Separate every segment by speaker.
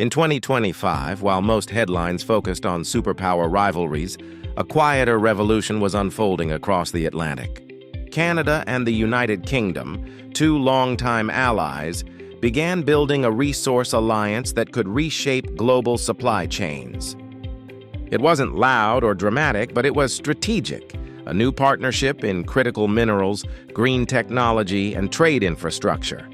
Speaker 1: In 2025, while most headlines focused on superpower rivalries, a quieter revolution was unfolding across the Atlantic. Canada and the United Kingdom, two longtime allies, began building a resource alliance that could reshape global supply chains. It wasn't loud or dramatic, but it was strategic, a new partnership in critical minerals, green technology, and trade infrastructure.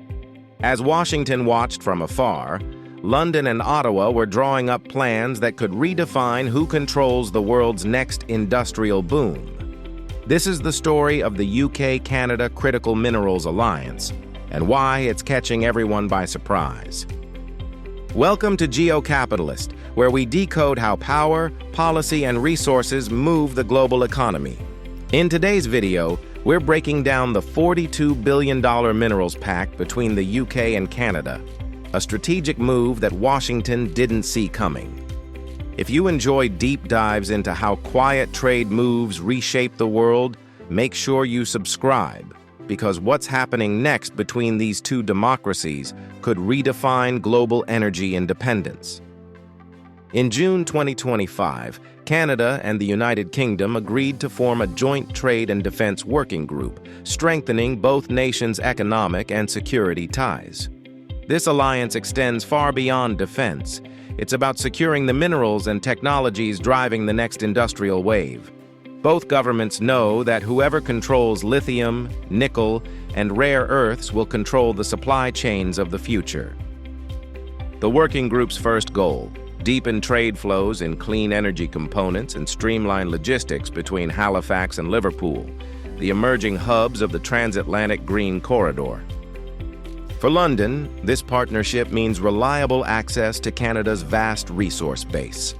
Speaker 1: As Washington watched from afar, London and Ottawa were drawing up plans that could redefine who controls the world's next industrial boom. This is the story of the UK-Canada Critical Minerals Alliance, and why it's catching everyone by surprise. Welcome to Geocapitalist, where we decode how power, policy, and resources move the global economy. In today's video, we're breaking down the $42 billion minerals pact between the UK and Canada, a strategic move that Washington didn't see coming. If you enjoy deep dives into how quiet trade moves reshape the world, make sure you subscribe, because what's happening next between these two democracies could redefine global energy independence. In June 2025, Canada and the United Kingdom agreed to form a joint trade and defense working group, strengthening both nations' economic and security ties. This alliance extends far beyond defense. It's about securing the minerals and technologies driving the next industrial wave. Both governments know that whoever controls lithium, nickel, and rare earths will control the supply chains of the future. The working group's first goal: deepen trade flows in clean energy components and streamline logistics between Halifax and Liverpool, the emerging hubs of the transatlantic green corridor. For London, this partnership means reliable access to Canada's vast resource base.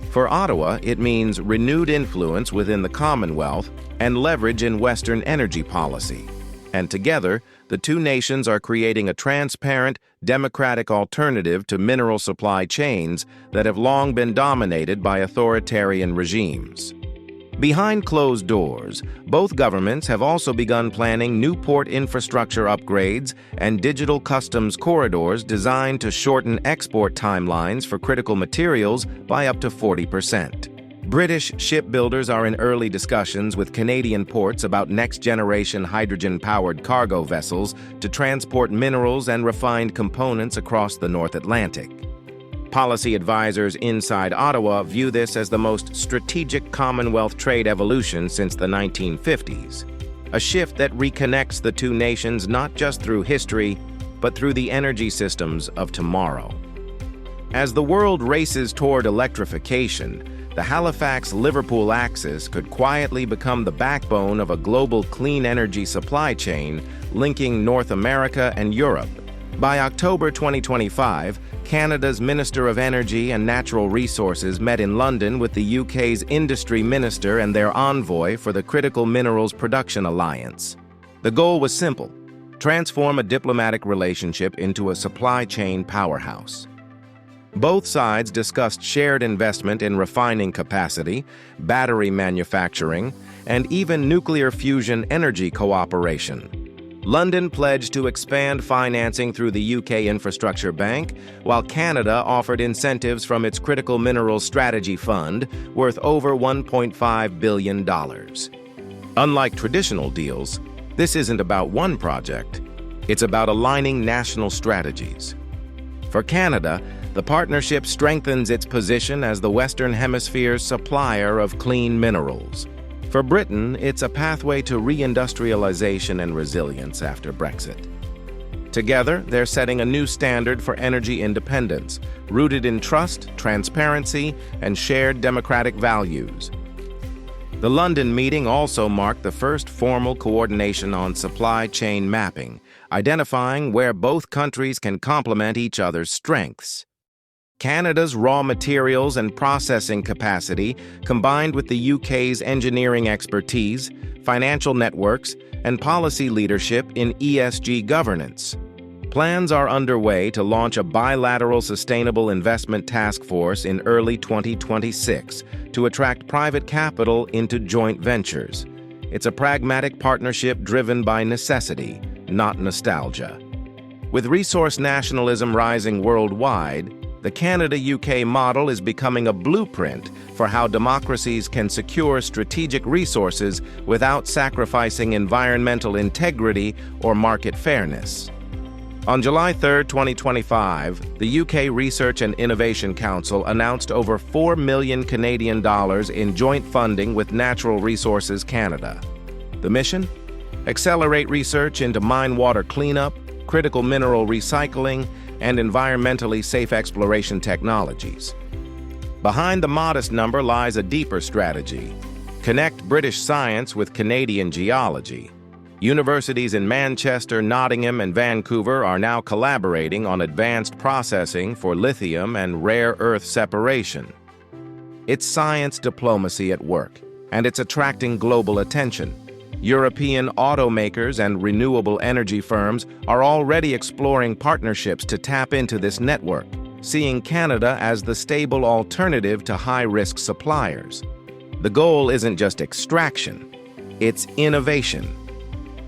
Speaker 1: For Ottawa, it means renewed influence within the Commonwealth and leverage in Western energy policy. And together, the two nations are creating a transparent, democratic alternative to mineral supply chains that have long been dominated by authoritarian regimes. Behind closed doors, both governments have also begun planning new port infrastructure upgrades and digital customs corridors designed to shorten export timelines for critical materials by up to 40%. British shipbuilders are in early discussions with Canadian ports about next-generation hydrogen-powered cargo vessels to transport minerals and refined components across the North Atlantic. Policy advisors inside Ottawa view this as the most strategic Commonwealth trade evolution since the 1950s, a shift that reconnects the two nations not just through history, but through the energy systems of tomorrow. As the world races toward electrification, the Halifax-Liverpool axis could quietly become the backbone of a global clean energy supply chain linking North America and Europe. By October 2025, Canada's Minister of Energy and Natural Resources met in London with the UK's industry minister and their envoy for the Critical Minerals Production Alliance. The goal was simple: transform a diplomatic relationship into a supply chain powerhouse. Both sides discussed shared investment in refining capacity, battery manufacturing, and even nuclear fusion energy cooperation. London pledged to expand financing through the UK Infrastructure Bank, while Canada offered incentives from its Critical Minerals Strategy Fund, worth over $1.5 billion. Unlike traditional deals, this isn't about one project. It's about aligning national strategies. For Canada, the partnership strengthens its position as the Western Hemisphere's supplier of clean minerals. For Britain, it's a pathway to reindustrialization and resilience after Brexit. Together, they're setting a new standard for energy independence, rooted in trust, transparency, and shared democratic values. The London meeting also marked the first formal coordination on supply chain mapping, identifying where both countries can complement each other's strengths. Canada's raw materials and processing capacity, combined with the UK's engineering expertise, financial networks, and policy leadership in ESG governance. Plans are underway to launch a bilateral sustainable investment task force in early 2026 to attract private capital into joint ventures. It's a pragmatic partnership driven by necessity, not nostalgia. With resource nationalism rising worldwide, The Canada-UK model is becoming a blueprint for how democracies can secure strategic resources without sacrificing environmental integrity or market fairness. On July 3, 2025, the UK Research and Innovation Council announced over $4 million Canadian in joint funding with Natural Resources Canada. The mission? Accelerate research into mine water cleanup, critical mineral recycling, and environmentally safe exploration technologies. Behind the modest number lies a deeper strategy. Connect British science with Canadian geology. Universities in Manchester, Nottingham, and Vancouver are now collaborating on advanced processing for lithium and rare earth separation. It's science diplomacy at work, and it's attracting global attention. European automakers and renewable energy firms are already exploring partnerships to tap into this network, seeing Canada as the stable alternative to high-risk suppliers. The goal isn't just extraction, it's innovation.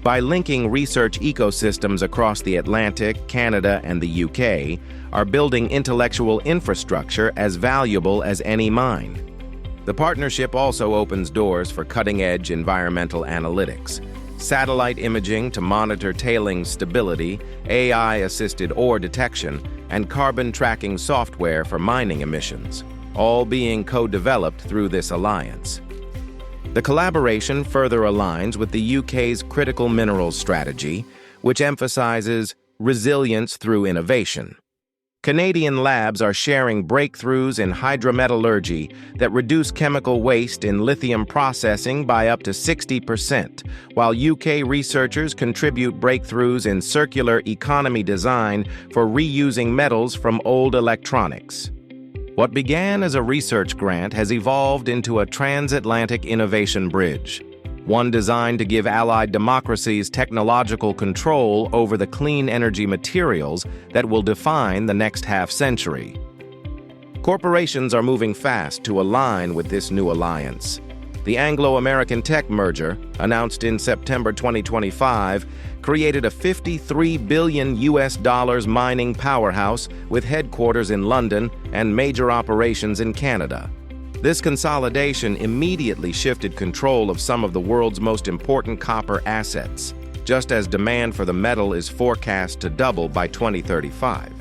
Speaker 1: By linking research ecosystems across the Atlantic, Canada, and the UK are building intellectual infrastructure as valuable as any mine. The partnership also opens doors for cutting-edge environmental analytics, satellite imaging to monitor tailings stability, AI-assisted ore detection, and carbon tracking software for mining emissions, all being co-developed through this alliance. The collaboration further aligns with the UK's critical minerals strategy, which emphasizes resilience through innovation. Canadian labs are sharing breakthroughs in hydrometallurgy that reduce chemical waste in lithium processing by up to 60%, while UK researchers contribute breakthroughs in circular economy design for reusing metals from old electronics. What began as a research grant has evolved into a transatlantic innovation bridge, one designed to give allied democracies technological control over the clean energy materials that will define the next half-century. Corporations are moving fast to align with this new alliance. The Anglo-American tech merger, announced in September 2025, created a $53 billion mining powerhouse with headquarters in London and major operations in Canada. This consolidation immediately shifted control of some of the world's most important copper assets, just as demand for the metal is forecast to double by 2035.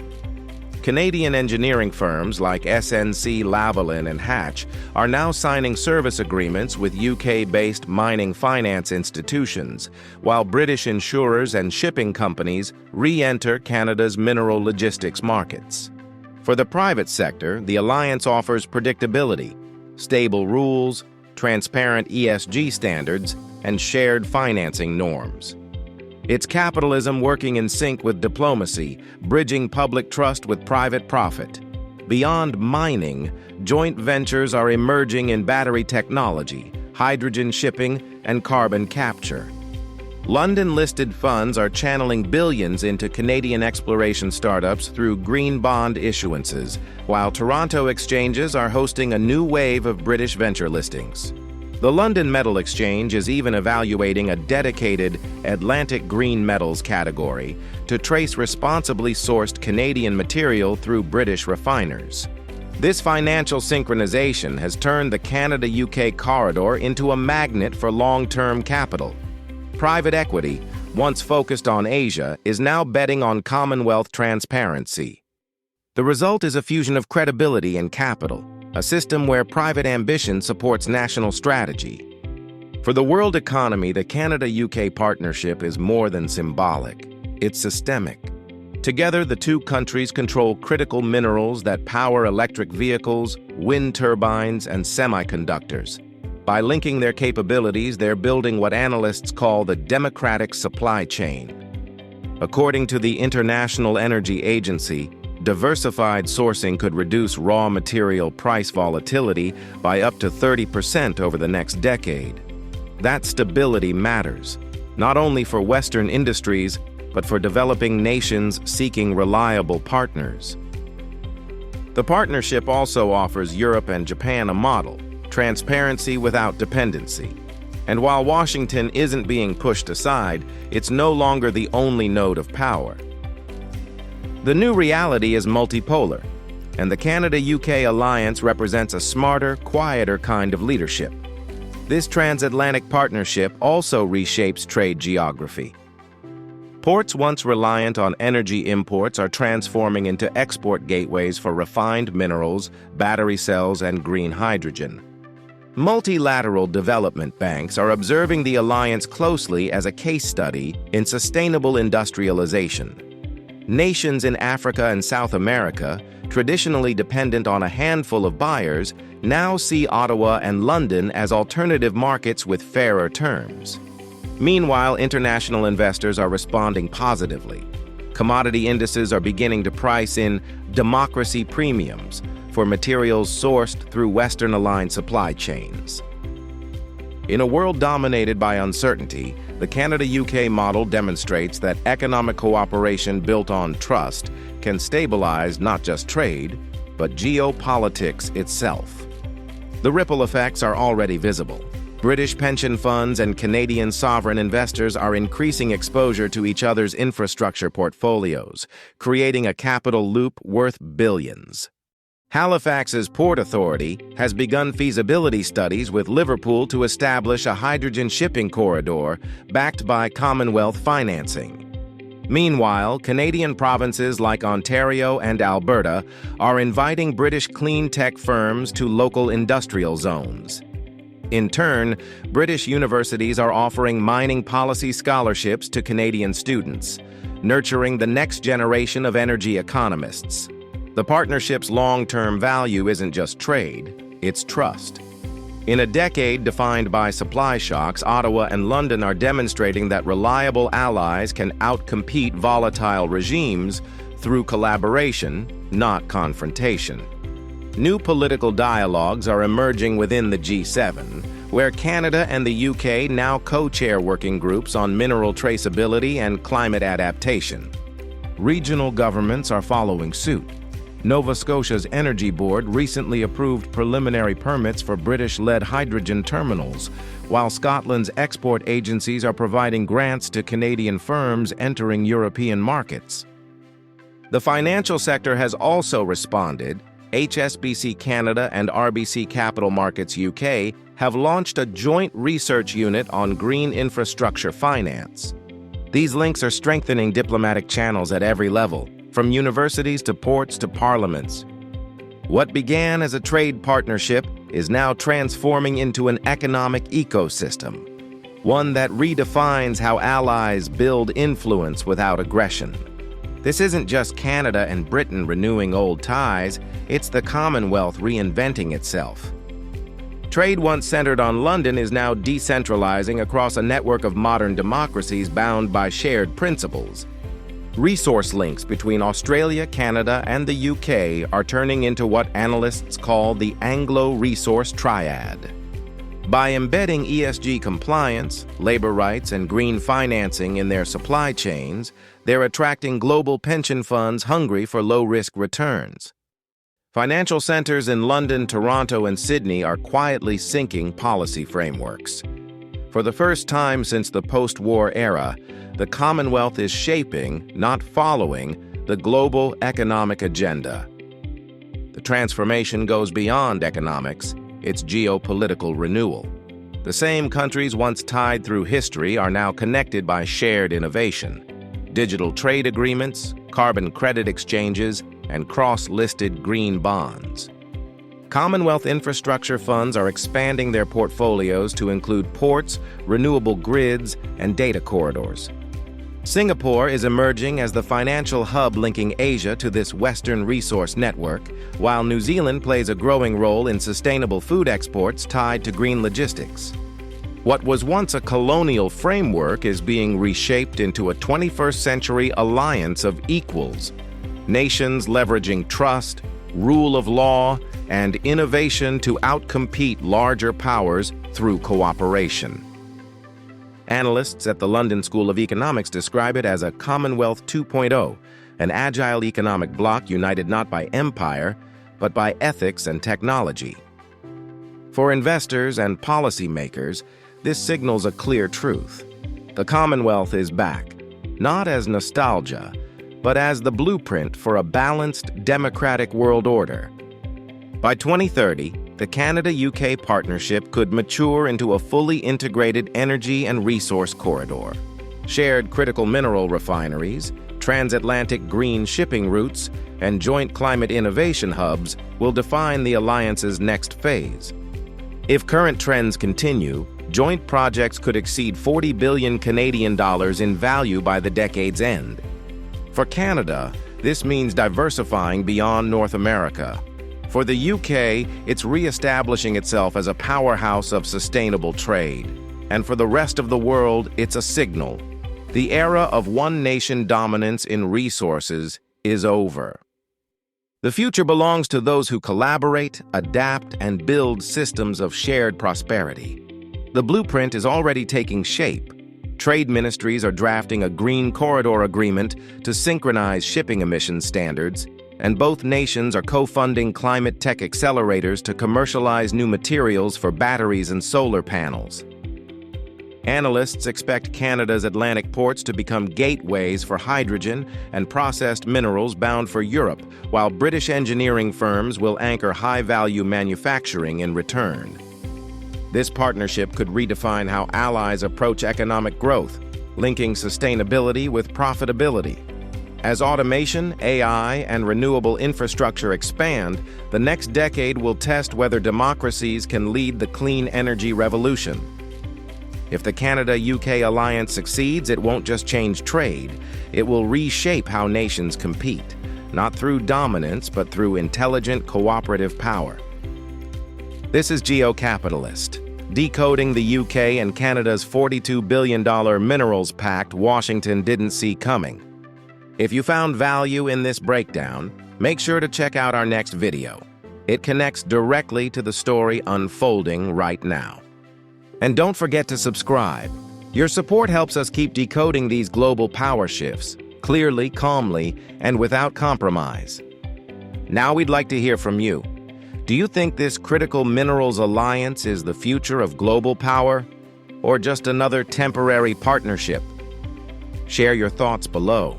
Speaker 1: Canadian engineering firms like SNC Lavalin and Hatch are now signing service agreements with UK-based mining finance institutions, while British insurers and shipping companies re-enter Canada's mineral logistics markets. For the private sector, the alliance offers predictability, stable rules, transparent ESG standards, and shared financing norms. It's capitalism working in sync with diplomacy, bridging public trust with private profit. Beyond mining, joint ventures are emerging in battery technology, hydrogen shipping, and carbon capture. London-listed funds are channeling billions into Canadian exploration startups through green bond issuances, while Toronto exchanges are hosting a new wave of British venture listings. The London Metal Exchange is even evaluating a dedicated Atlantic Green Metals category to trace responsibly sourced Canadian material through British refiners. This financial synchronization has turned the Canada-UK corridor into a magnet for long-term capital. Private equity, once focused on Asia, is now betting on Commonwealth transparency. The result is a fusion of credibility and capital, a system where private ambition supports national strategy. For the world economy, the Canada-UK partnership is more than symbolic. It's systemic. Together, the two countries control critical minerals that power electric vehicles, wind turbines, and semiconductors. By linking their capabilities, they're building what analysts call the democratic supply chain. According to the International Energy Agency, diversified sourcing could reduce raw material price volatility by up to 30% over the next decade. That stability matters, not only for Western industries, but for developing nations seeking reliable partners. The partnership also offers Europe and Japan a model: transparency without dependency. And while Washington isn't being pushed aside, it's no longer the only node of power. The new reality is multipolar. and the Canada-UK alliance represents a smarter, quieter kind of leadership. This transatlantic partnership also reshapes trade geography. Ports once reliant on energy imports are transforming into export gateways for refined minerals, battery cells, and green hydrogen. Multilateral development banks are observing the alliance closely as a case study in sustainable industrialization. Nations in Africa and South America, traditionally dependent on a handful of buyers, now see Ottawa and London as alternative markets with fairer terms. Meanwhile, international investors are responding positively. Commodity indices are beginning to price in democracy premiums for materials sourced through Western-aligned supply chains. In a world dominated by uncertainty, the Canada-UK model demonstrates that economic cooperation built on trust can stabilize not just trade, but geopolitics itself. The ripple effects are already visible. British pension funds and Canadian sovereign investors are increasing exposure to each other's infrastructure portfolios, creating a capital loop worth billions. Halifax's Port Authority has begun feasibility studies with Liverpool to establish a hydrogen shipping corridor backed by Commonwealth financing. Meanwhile, Canadian provinces like Ontario and Alberta are inviting British clean tech firms to local industrial zones. In turn, British universities are offering mining policy scholarships to Canadian students, nurturing the next generation of energy economists. The partnership's long-term value isn't just trade, it's trust. In a decade defined by supply shocks, Ottawa and London are demonstrating that reliable allies can outcompete volatile regimes through collaboration, not confrontation. New political dialogues are emerging within the G7, where Canada and the UK now co-chair working groups on mineral traceability and climate adaptation. Regional governments are following suit. Nova Scotia's Energy Board recently approved preliminary permits for British-led hydrogen terminals, while Scotland's export agencies are providing grants to Canadian firms entering European markets. The financial sector has also responded. HSBC Canada and RBC Capital Markets UK have launched a joint research unit on green infrastructure finance. These links are strengthening diplomatic channels at every level, from universities to ports to parliaments. What began as a trade partnership is now transforming into an economic ecosystem, one that redefines how allies build influence without aggression. This isn't just Canada and Britain renewing old ties, it's the Commonwealth reinventing itself. Trade once centered on London is now decentralizing across a network of modern democracies bound by shared principles. Resource links between Australia, Canada, and the UK are turning into what analysts call the Anglo-Resource Triad. By embedding ESG compliance, labor rights, and green financing in their supply chains, they're attracting global pension funds hungry for low-risk returns. Financial centers in London, Toronto, and Sydney are quietly syncing policy frameworks. For the first time since the post-war era, the Commonwealth is shaping, not following, the global economic agenda. The transformation goes beyond economics. It's geopolitical renewal. The same countries once tied through history are now connected by shared innovation. Digital trade agreements, carbon credit exchanges, and cross-listed green bonds. Commonwealth infrastructure funds are expanding their portfolios to include ports, renewable grids, and data corridors. Singapore is emerging as the financial hub linking Asia to this Western resource network, while New Zealand plays a growing role in sustainable food exports tied to green logistics. What was once a colonial framework is being reshaped into a 21st century alliance of equals, nations leveraging trust, rule of law, and innovation to outcompete larger powers through cooperation. Analysts at the London School of Economics describe it as a Commonwealth 2.0, an agile economic bloc united not by empire, but by ethics and technology. For investors and policymakers, this signals a clear truth. The Commonwealth is back, not as nostalgia, but as the blueprint for a balanced, democratic world order. By 2030, the Canada-UK partnership could mature into a fully integrated energy and resource corridor. Shared critical mineral refineries, transatlantic green shipping routes, and joint climate innovation hubs will define the alliance's next phase. If current trends continue, joint projects could exceed 40 billion Canadian dollars in value by the decade's end. For Canada, this means diversifying beyond North America. For the UK, it's re-establishing itself as a powerhouse of sustainable trade. And for the rest of the world, it's a signal. The era of one-nation dominance in resources is over. The future belongs to those who collaborate, adapt, and build systems of shared prosperity. The blueprint is already taking shape. Trade ministries are drafting a green corridor agreement to synchronize shipping emissions standards, and both nations are co-funding climate tech accelerators to commercialize new materials for batteries and solar panels. Analysts expect Canada's Atlantic ports to become gateways for hydrogen and processed minerals bound for Europe, while British engineering firms will anchor high-value manufacturing in return. This partnership could redefine how allies approach economic growth, linking sustainability with profitability. As automation, AI, and renewable infrastructure expand, the next decade will test whether democracies can lead the clean energy revolution. If the Canada-UK alliance succeeds, it won't just change trade. It will reshape how nations compete, not through dominance, but through intelligent, cooperative power. This is Geocapitalist, decoding the UK and Canada's $42 billion minerals pact Washington didn't see coming. If you found value in this breakdown, make sure to check out our next video. It connects directly to the story unfolding right now. And don't forget to subscribe. Your support helps us keep decoding these global power shifts, clearly, calmly, and without compromise. Now we'd like to hear from you. Do you think this critical minerals alliance is the future of global power, or just another temporary partnership? Share your thoughts below.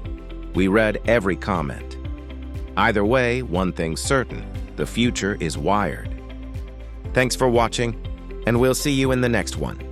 Speaker 1: We read every comment. Either way, one thing's certain, the future is wired. Thanks for watching, and we'll see you in the next one.